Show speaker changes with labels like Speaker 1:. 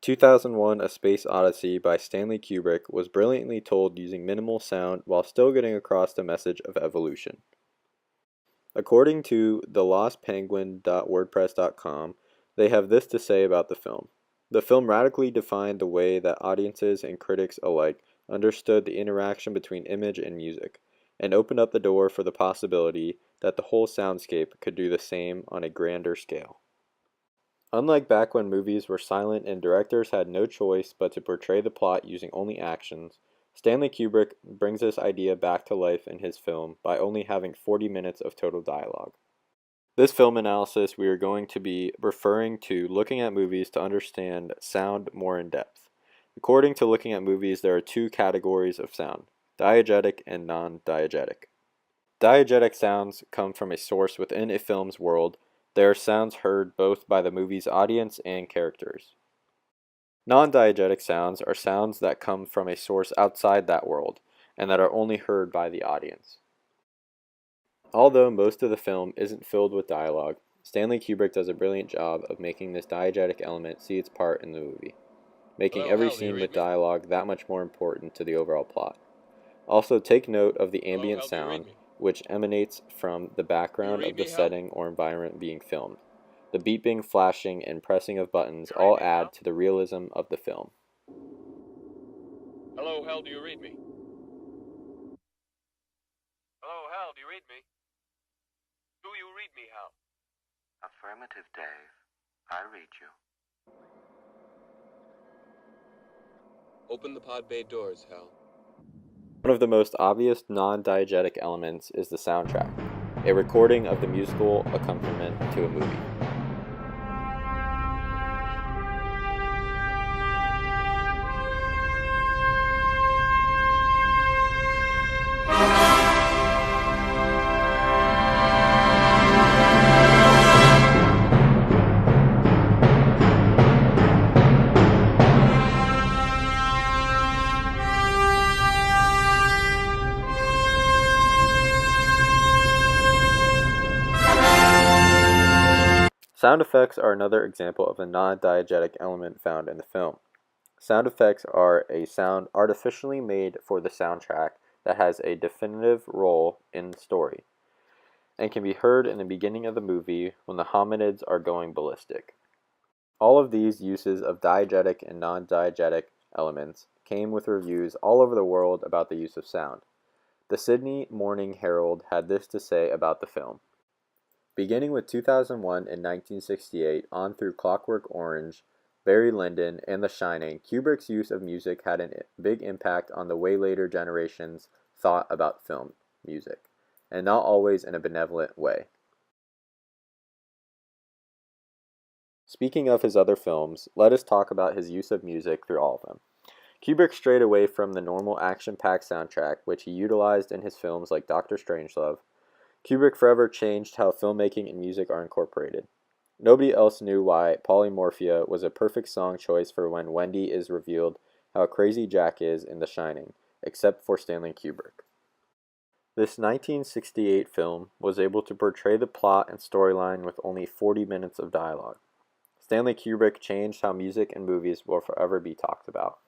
Speaker 1: 2001: A Space Odyssey by Stanley Kubrick was brilliantly told using minimal sound while still getting across the message of evolution. According to thelostpenguin.wordpress.com, they have this to say about the film. The film radically defined the way that audiences and critics alike understood the interaction between image and music, and opened up the door for the possibility that the whole soundscape could do the same on a grander scale. Unlike back when movies were silent and directors had no choice but to portray the plot using only actions, Stanley Kubrick brings this idea back to life in his film by only having 40 minutes of total dialogue. This film analysis we are going to be referring to looking at movies to understand sound more in depth. According to looking at movies, there are two categories of sound: diegetic and non-diegetic. Diegetic sounds come from a source within a film's world. They are sounds heard both by the movie's audience and characters. Non-diegetic sounds are sounds that come from a source outside that world, and that are only heard by the audience. Although most of the film isn't filled with dialogue, Stanley Kubrick does a brilliant job of making this diegetic element see its part in the movie, making every scene with dialogue that much more important to the overall plot. Also, take note of the ambient sound, which emanates from the background of the setting or environment being filmed. The beeping, flashing, and pressing of buttons all add to the realism of the film.
Speaker 2: Hello, Hal, do you read me? Hello, Hal, do you read me? Do you read me, Hal?
Speaker 3: Affirmative, Dave. I read you.
Speaker 2: Open the pod bay doors, Hal.
Speaker 1: One of the most obvious non-diegetic elements is the soundtrack, a recording of the musical accompaniment to a movie. Sound effects are another example of a non-diegetic element found in the film. Sound effects are a sound artificially made for the soundtrack that has a definitive role in the story, and can be heard in the beginning of the movie when the hominids are going ballistic. All of these uses of diegetic and non-diegetic elements came with reviews all over the world about the use of sound. The Sydney Morning Herald had this to say about the film. Beginning with 2001 and 1968 on through Clockwork Orange, Barry Lyndon, and The Shining, Kubrick's use of music had a big impact on the way later generations thought about film music, and not always in a benevolent way. Speaking of his other films, let us talk about his use of music through all of them. Kubrick strayed away from the normal action-packed soundtrack, which he utilized in his films like Dr. Strangelove. Kubrick forever changed how filmmaking and music are incorporated. Nobody else knew why Polymorphia was a perfect song choice for when Wendy is revealed how crazy Jack is in The Shining, except for Stanley Kubrick. This 1968 film was able to portray the plot and storyline with only 40 minutes of dialogue. Stanley Kubrick changed how music and movies will forever be talked about.